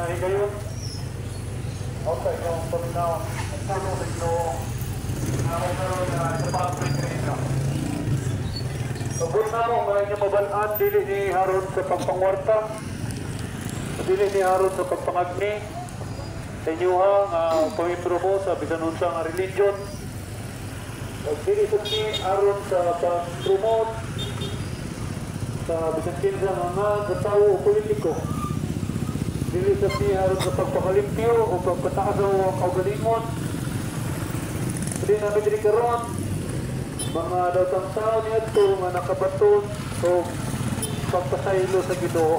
higayon. Okay, yung pagkinaw. Ang puno nito. Nakakaroon na sa pag-print nito. Pagod na mo, ngayon yung mabalaan, dili ni Haron sa pagpangwarta. Dili ni Haron sa pagpangagni. Sa inyo nga pamimbro mo sa bisanunsa nga religion. Dili sa ni Haron sa pag-promote sa bisanunsa nga katao o politiko. Dili sa ni Haron sa pagpakalimpyo o pagpataas o kaugalingon. Dili namin dili karon mga datang tao niya ito nga nakabaton o pagpasaylo sa Ginoo.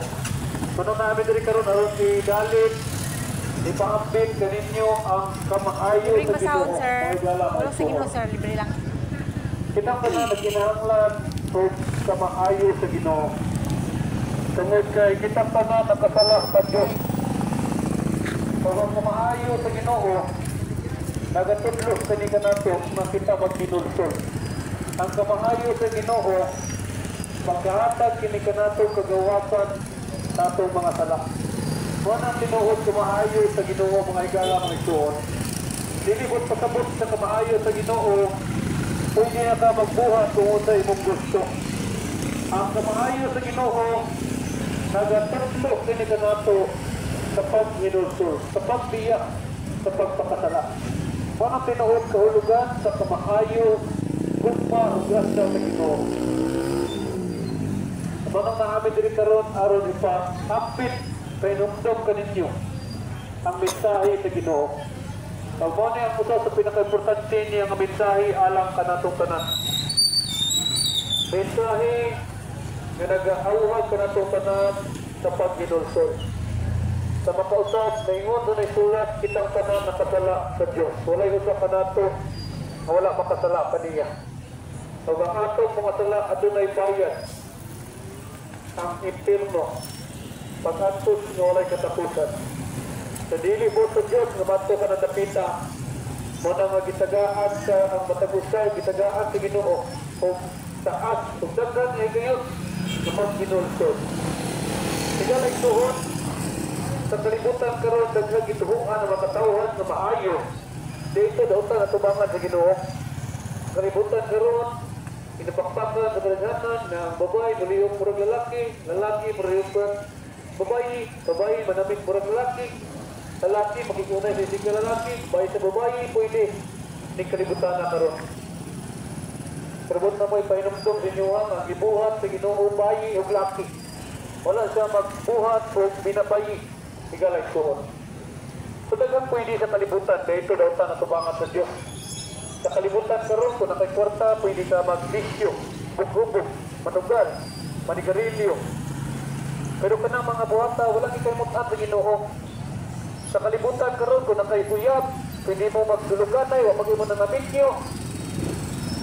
Kuno namin diri karon aron i-dalit, ipaambit kaninyo ang kamaayo sa Ginoo. Wala sa Ginoo, sir, libre lang. Kita pa na nagkinahanglan o kamaayo sa Ginoo. Tungod kay kita pa na nakasala sa Diyos. Kung ang kamaayo sa Ginoo, nagatudlo sa ni kanato na kita magkinulsol. Ang kamaayo sa Ginoo, magkahatag kini kanato kagawasan nato mga sala. Kung ang tinuod kamaayo sa Ginoo, mga igala mga isuon, dili mo pasabot sa kamaayo sa Ginoo, pwede na ka magbuhat kung sa imong gusto. Ang kamaayo sa Ginoo, nagatudlo kini kanato sa pag-inulsol, sa pagbiya, sa pagpakasala. Kung ang tinuod kahulugan sa kamaayo, gugma o gasta sa Ginoo. Manang namin diri karon aron ipa hapit pinumdum kaninyo ang mensahe sa Ginoo. Pag mo ang usa sa pinaka-importante niya nga mensahe alang kanatong tanan. Mensahe nga nag-auhag kanatong tanan sa pag-inulsol. Sa makausap, naingon doon ay sulat kitang tanan nakasala sa Diyos. Wala'y usa kanato na wala makasala pa niya. Pag ang atong mga sala adunay bayad ang impirno, pag-antos nga walay katapusan. Sa dili mo sa Diyos nga mato ka na napita, mo na nga gitagaan sa ang matagusay, gitagaan sa Ginoo o taas, o daghan ay gayon na pag-inulsol. Siya na ituhon sa kalibutan karon daghang gituhuan ang makatawhan nga maayo. Dito daw ta natubangan sa Ginoo. Kalibutan karon inapakpakan sa kadaghanan na babae muliyong murag lalaki, lalaki muliyong babae, babae manamit murag lalaki, lalaki makikunay sa isig lalaki, bahay sa babae pwede ni kalibutan na karon. Karabot na mo'y pahinumdum ninyo ang ibuhat sa Ginoo bayi o laki. Wala siya magbuhat o binabayi. Igalay suon. So dagang pwede sa kalibutan, kaya ito daw ta natubangan sa Diyos. Sa kalibutan karon kung nakikwarta, pwede ka mag-bisyo, bug-bug, manugal, manigarilyo. Pero kanang mga buhata, walang ikaymutan sa Ginoo. Sa kalibutan karon kung nakaibuyab, pwede mo magduluganay, wapag mo na naminyo.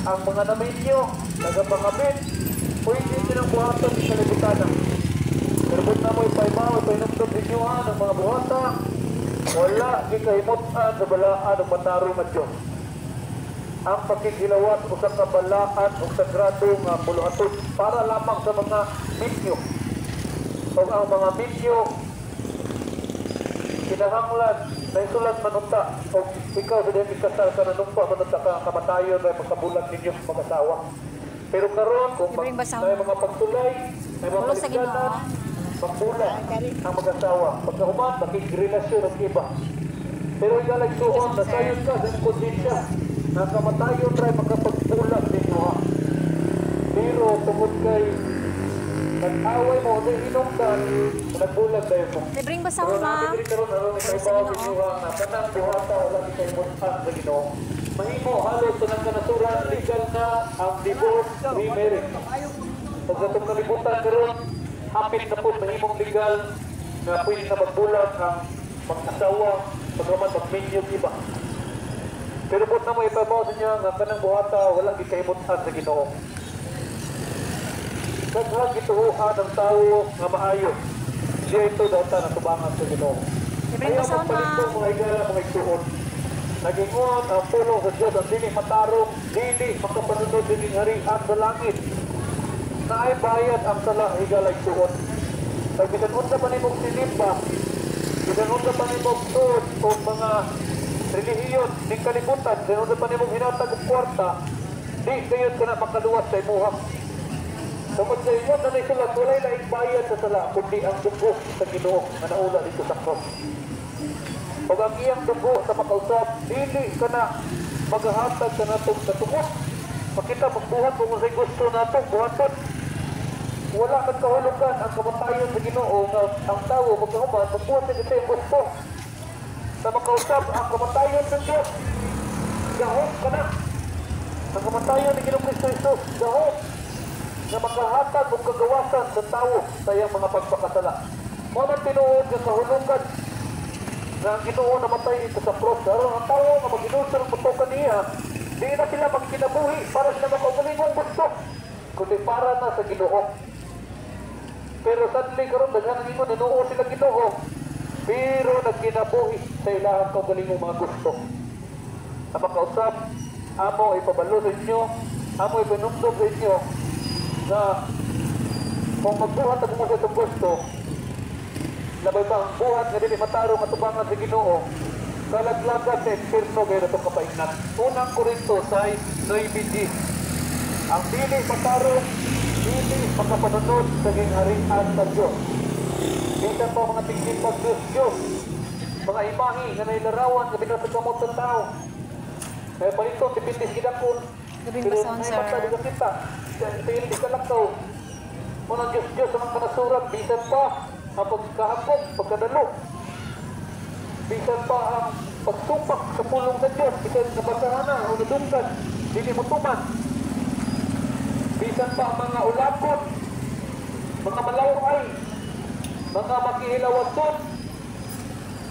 Ang mga naminyo, nagapangabit, pwede silang buhatan sa kalibutan. Pero kung na mo ipaimaw, ipainomdom ninyohan ang mga buhata, wala ikaymutan sa balaan ng matarong at Diyos. Ang pagkikilawat o sa kabalaan o sagrado nga puluhatod para lamang sa mga minyo. O ang mga minyo, kinahanglan na isulat manunta o ikaw sa dahil ikasal ka nanumpa manunta ka kamatayon na magkabulat ninyo mag-asawa. Pero karon kung may mga pagtulay, may mga kaligdanan, magbulat ang mag-asawa. Pagkahuman, makikrelasyon ang iba. Pero igalag suon, nasayon ka sa kondisya na kamatayon rin magkapagbulat ninyo ha. Pero tungod kay nag-away mo, na hinungdan, nagbulat tayo mo. Libreng basahon, ma'am. Pero naroon na kayo bawa ninyo na kanang buhata, wala ni kayo muntan sa Ginoo. Mahimo, halos sa nang kanasuran, legal na ang divorce, remarriage. Pag itong kalibutan karon, hapit na po mahimong legal na pwede na magbulat ang mag-asawa, pagkaman mag-minyong iba. Pero po na mo ipabaw sa niya nga kanang buhata, wala ni kayo muntan sa Ginoo. Daghang gituhuan ng tao nga maayo. Siya ito daw ta natubangan sa Ginoo. Ayaw magpalito mga igala mga isuon. Nagingon ang pulong sa Diyos ang dili matarong, dili makapanunod dili harian sa langit. Na ay bayad ang sala igala isuon. Pag bisan unsa pa nimong sinimba, Sinunod na pa ni mo tuod o mga relihiyon ning kalibutan, sinunod na pa ni mo hinatag og kwarta, di kayo ka na makaluwas sa imuha. Tungkol sa inyo na naisulat, walay laing bayad sa sala, kundi ang dugo sa Ginoo na naula dito sa cross. Pag ang iyang dugo sa makausap, dili ka na maghahatag sa natong katungod. Makita magbuhat kung sa'y gusto nato, buhaton. Wala man kahulugan ang kamatayon sa Ginoo na ang tao magkahuman, magbuhat sa ito yung gusto. Sa makausap, ang kamatayon ng Diyos, gahok ka na. Ang kamatayon ni Ginoong Kristo Jesus, gahok na makahatag o kagawasan sa tao sa iyang mga pagpakasala. Mga tinuod ng kahulugan na ang Ginoo namatay dito sa cross. Pero ang tao na mag-inulsar ang butukan niya, di na sila magkinabuhi para sila makaugalingong gusto, kundi para na sa Ginoo. Pero sadly karon daghan ang ingon Ginoo sila Ginoo, pero nagkinabuhi sa ilahang kaugalingong mga gusto. Sa makausap, amo ipabalo sa inyo, amo ipinumdog sa inyo na kung magbuhat ang mga itong gusto, labay ba ang buhat nga dili matarong atubangan sa Ginoo, kalaglagan sa impierno gaya na itong kapaingnan. Unang Korinto 9:9. Ang dili matarong, dili makapanunod sa gingharian sa Diyos. Kita pa mga tingin pag Diyos, mga imahe nga nailarawan nga binatag kamot sa tao. Kaya pa ito, tipindis ginakon. Gabing basaon, sir. Kita, tingin di ka lakaw. Unang Diyos ang kanasuran, bisan pa ang pagkahapon, pagkadalo. Bisan pa ang pagtupak sa pulong sa Diyos, bisan nabasahana o nadunggan, dili mo tuman. Bisan pa ang mga ulapon, mga malaway, mga makihilawaton,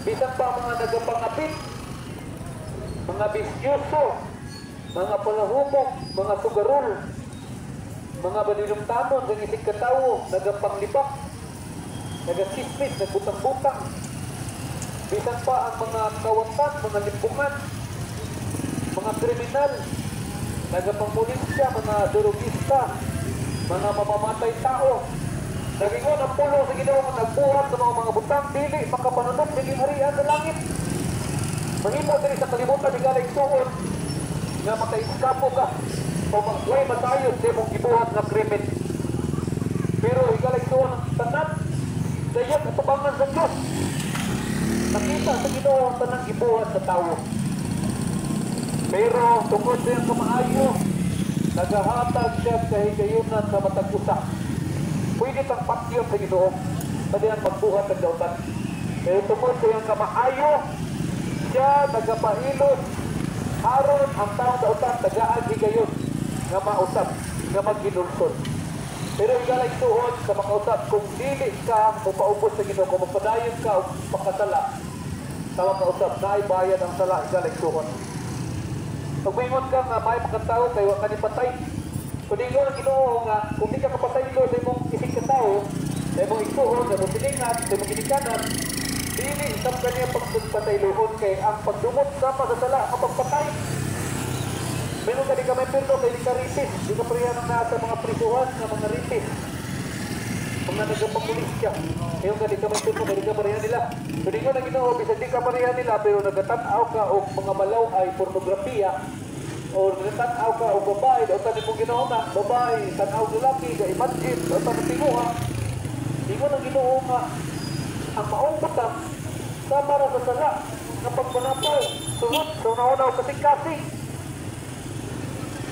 bisan pa ang mga nagapangapit, mga bisyoso, mga palahumok, mga sugarol, mga banilumtamon, ng isig katawo, nagapanglibak, nagasismis, nagbutang-butang, bisan pa ang mga kawatan, mga limbungan, mga kriminal, nagapangpulisya, mga durugista, mga mamamatay tao, nagingon ang pulo sa Ginoo nga nagbuhat sa mga butang, dili makapanunod sa gingharian sa langit. Mahimo diri sa kalibutan ni galay tuon nga makaiskapo ka o way matayod sa imong gibuhat nga krimen. Pero igalay tuon ang tanan dayag atubangan sa Diyos. Nakita sa Ginoo ang tanang gibuhat sa tao. Pero tungkol sa iyang kamaayo, nagahatag siya sa higayunan sa matag usa. Pwede kang patyon sa Ginoo sa diyan magbuhat ng dautan. Pero tungkol sa iyang kamaayo, siya nagapahilot aron ang taong dautan tagaan higayon nga mausap, nga magginulsol. Pero igalay tuon sa makausap, kung dili ka mapaubos sa Ginoo, kung magpadayon ka o pakasala sa makausap, na bayad ang sala, igalay tuon. Pag maingon ka nga may pagkatao kayo ka ni patay, kung ingon ang Ginoo nga kung di ka kapatay ko sa imong isig katao, sa imong isuon, sa imong silingat, sa imong ginikanan, dili isang kanya pagpatay luhon kay ang pagdumot sama sa sala ang pagpatay. Meron ka di ka may perdo kay di ka ripis, di ka priya ng nasa mga prisuhan ng mga ripis, mga nagpapulis siya. Meron ka di ka may perdo kay di ka priya nila. Kung ingon ang Ginoo, bisa di ka priya nila pero nagatanaw ka o mga malaw ay pornografiya o nagatanaw ka o babae, daw tanin mong Ginoo na babae, tanaw lalaki, ka-imagine, daw tanin tinguha. Ingon ang Ginoo nga ang maong batang sama na sa sala ng pagpanapaw, sunod sa unaw kasing-kasing,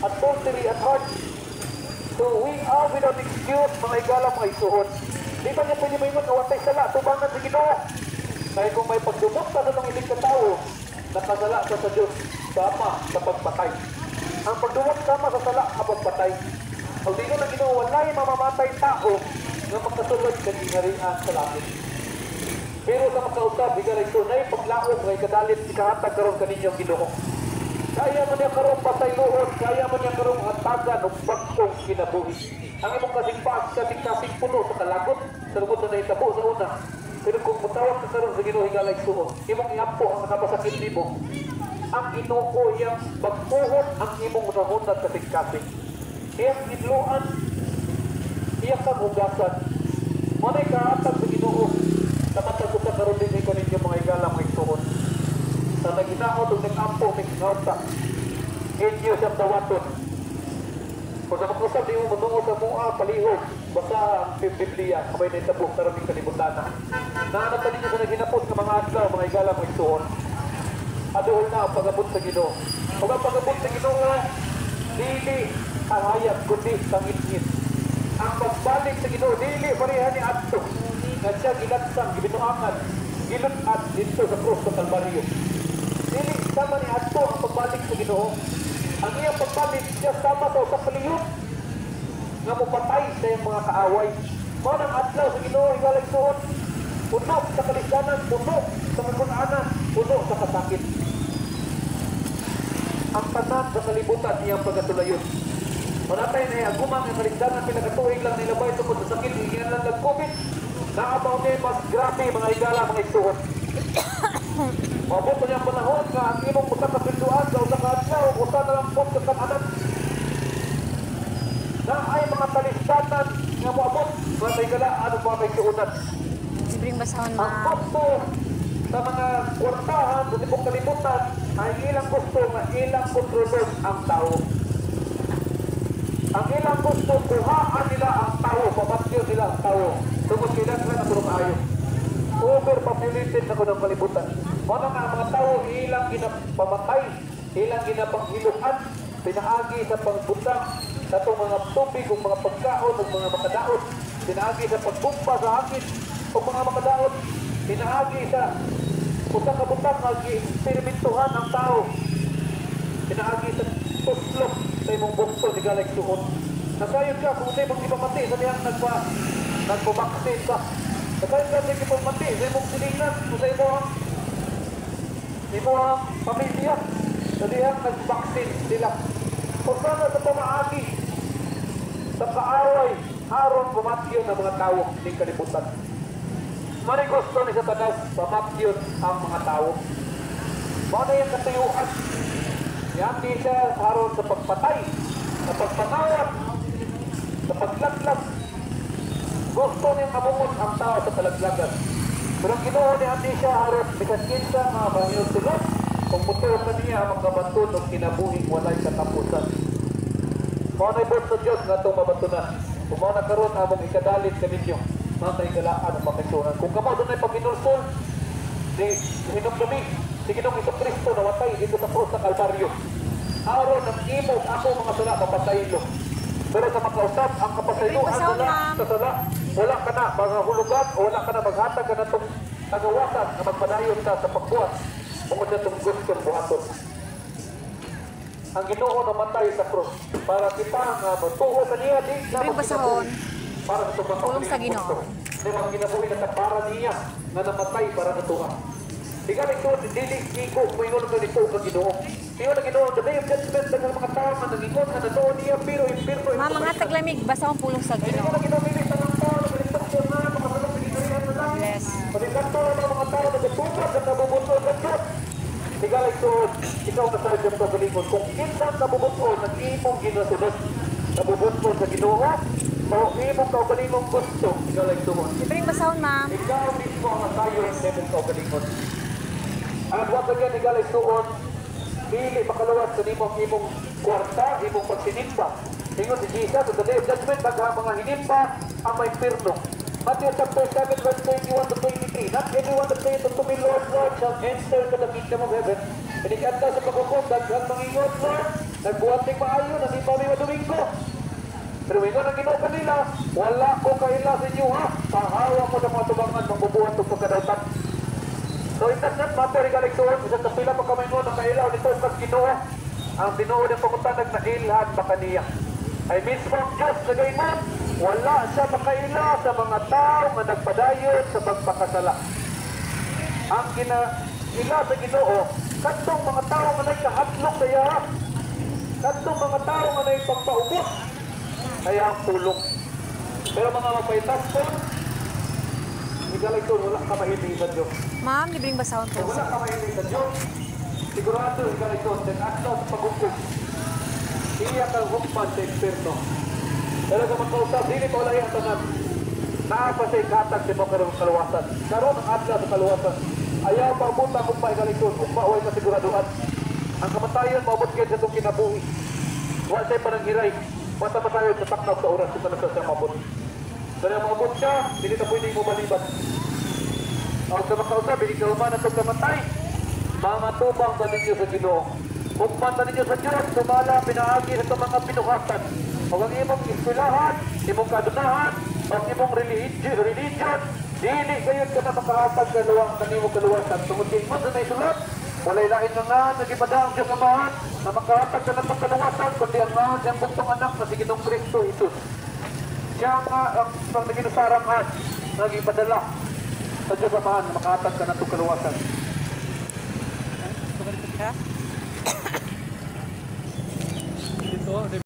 adultery at heart. So we are without excuse, mga igala, mga isuhon. Di ba niya pwede maingon na watay sala, tubangan sa Ginoo? Dahil kung may pagdumot ka na ng ilig na tao, nakasala ka sa Diyos, sama sa pagpatay. Ang pagdumot sama sa sala, ang pagpatay. Ang di ko na Ginoo, walay mamamatay tao na magkasulod sa gingharian sa langit. Pero sa makausap, higalay tunay, paglaog, may kadalit, ikahatag karoon kaninyong Ginoo. Kaya mo niya karong patay luon, kaya mo niya karong hatagan o bagkong kinabuhi. Ang imong kasing puno sa kalagot, sa lugod na naitabo sa una. Pero kung mutawag ka karoon sa Ginoo, higalay tuon, imong iampo ang nakapasakit nimo. Ang Ginoo iyang pagpuhon ang imong nahunat kasing-kasing. Iyang idluan, iyang kagugasan. Manay kahatag sa Ginoo, sa matag sa karoon din ko ninyo hinaot o nag-ampo, may ngawta. Inyo siyang dawaton. Kung sa mag-usap, di mo matungo sa mga palihog. Basta ang Biblia, kamay na itabok, karaming kalibutan na. Naanap niyo sa naghinapos ng mga adlaw, mga igala, mga isuon. Adool na ang pagabot sa Ginoo. Kung ang pagabot sa Ginoo, dili ang hayag, kundi tangit-ngit. Ang pagbalik sa Ginoo, dili pareha ni Adto. Na siya gilansang, gibinuangan, gilutat dito sa krus sa Kalbaryo. Dili sama ni Adto ang pagbalik sa Ginoo. Ang iyang pagbalik, siya sama sa palihog nga mupatay sa iyang mga kaaway. Mga ng adlaw sa Ginoo, igalag suot. Puno sa kalisdanan, puno sa kagunaanan, puno sa kasakit. Ang tanan sa kalibutan niyang pagkatulayon. Manatay na yung agumang ang kalisdanan, pinagatuig lang nilabay tungkol sa sakit, hingyan lang nag-COVID. Nakabaw niya mas grabe mga higala, mga isuot. Mabuto niya ang panahon nga ang imong utang kapinduan sa utang adlaw, utang na lang po sa kananan. Na ay mga kalisdanan nga moabot, mga higala, ano mga may kiunan. Libreng basahon, Ang ma'am. gusto sa mga kwartahan, sa tipong kalimutan, ay ilang gusto na ilang kontrolor ang tao. Ang ilang gusto, kuhaan nila ang tao, pamatyo nila ang tao. Tungkol kailan sila na turong ayon. Overpopulated na ko ng kalibutan. Mga mga tao, ilang ginapamatay, ilang ginapanghiluhan, pinaagi sa pangbutang, sa itong mga tubig, o mga pagkaon, o mga makadaot, pinaagi sa pagbumpa sa hangin, o mga makadaot, pinaagi sa usang kabutang, nag-experimentuhan ang tao, pinaagi sa tuslok sa imong bukso, di galag suot. Nasayod ka, kung sa'yo mong ipamati, sa niyang nagpabaksin ka. Nasayod ka, sa'yo ipamati, sa imong silingan, kung sa'yo mo ang pamilya, sa niyang nagbaksin sila. Kung sana sa pamaagi, sa kaaway, haron pumatyo ng mga tao, hindi kalibutan. Mari gusto ni sa tanas, pamatyo ang mga tao. Mga yung katuyuan, yan di siya haron sa pagpatay, sa pagpanawat, sa paglaglag. Gusto niyang mamumot ang tao sa palaglagan. Pero ang Ginoo ni hindi siya haron, bikas kinsa mga bahiyong tulog, kung mutuwa na niya ang magkabantun ng kinabuhing walay katapusan. Mga naibot sa Diyos nga itong mabatunan. Kung mga nagkaroon among ikadalit ka ninyo, mga naigalaan ang makisunan. Kung kamo doon ay pag-inulsol, ni hinumdumi, si Ginoong Jesucristo na watay dito sa krus sa Kalbaryo. Aron ng imog ako mga sala, mapasaylo. Pero sa makausap, ang kapasayloan sa sala, wala ka na maghulugan o wala ka na maghatag ka na itong tagawasan na magpadayon ka sa pagbuhat. Bukod na itong gustong buhaton. Ang Ginoo namatay sa krus para kita nga magtuho sa niya di na basahon. para sa itong Tulong sa Ginoo. May mga ginabuhi na para niya na namatay para natuha. Ikaw ito, dili iko, may inulog na nito sa Ginoo. Ikaw na Ginoo, the day of judgment ng mga tao na nag-ikot na natuho niya, pero impirto. Ma'am, mga taglamig, basahon pulong sa Hindi Ginoo. ko na ginamilit ng mga tao na pinagtaksyon na mga mga pinagkarihan na lang. Bless. Pagkanto ng mga tao na nagtupad at nabubutol ng Diyos. Ikaw ito, ikaw na sa Diyos sa galingon. Kung insang nabubutol, nag-iimong ginasunod, nabubutol sa Ginoo, o imong kaugalingong gusto, ikaw ito mo. Libreng basahon, ma'am. Ikaw mismo ang tayo ng imong kaugalingong. Ang wag agad ikaw ito, dili makaluwas sa imong kwarta, imong pagsinimba. Ingon si Jesus, sa day of judgment, mga hinimba ang may pirno. Matthew chapter 7, verse 21 to 23. Not anyone that saith unto me, Lord, Lord, shall enter to the kingdom of heaven. Pinikanta sa pagkukum, daghang mangingon, Lord, nagbuhat ng maayo, nanimba may madominggo. Pero ingon ang Ginoo kanila, wala ko kaila sa inyo ha. Pahawa ko ng mga tubangan, magbubuhat ng pagkadautan. So itas nga, materi ka nagtuon, isang kapila pa kamay mo, nakailaw nito sa Ginoo. Ang binuod ng pangutanag na ilhan baka niya. Ay mismo ang Diyos na gayon, wala siya makaila sa mga tao na nagpadayon sa pagpakasala. Ang ila sa Ginoo, kadtong mga tao na nagkahatlok kaya, kadtong mga tao na nagpagpaubos, kaya ang pulong. Pero mga mapaitas po, ikaw wala ka mahiling sa Diyos. Ma'am, libreng basahon Kung po. wala ka mahiling sa Diyos, sigurado ikaw ito, nag-atlaw sa pag-hukom. Iiyak ang hukman sa eksperto. Pero sa magkausap, hindi pa wala yung tanan. Naapa sa ikatag sa mga kaluwasan. Karoon ang atlaw sa kaluwasan. ayaw maabot ang ugma ikalisod, ugma way kasiguraduhan. Ang kamatayon maabot kayo sa itong kinabuhi. Wala sa'yo pananghiray. Basta matayo sa taknaw sa oras kung saan siya maabot. Kaya maabot siya, hindi na pwede mo maliban. Ang sa makausap, hindi ka umanan sa kamatay. Mga tubang sa ninyo sa Ginoo. Hukman sa ninyo sa Diyos, sumala, pinaagi sa mga pinuhatan. Huwag ang imong ispilahan, imong kadunahan, ang imong religion, dili kayo ka na makahatag sa luwang kanimong kaluwasan. Tungkol mo sa may sulat, walay lain na nga, nagibada ang Diyos Amahan, na makahatag sa ng pagkaluwasan, kundi ang mahal niyang buntong anak na si Ginoong Kristo Jesus. Siya nga ang naginusarang nagipadala sa Diyos Amahan na makahatag ka ng kaluwasan. Ha?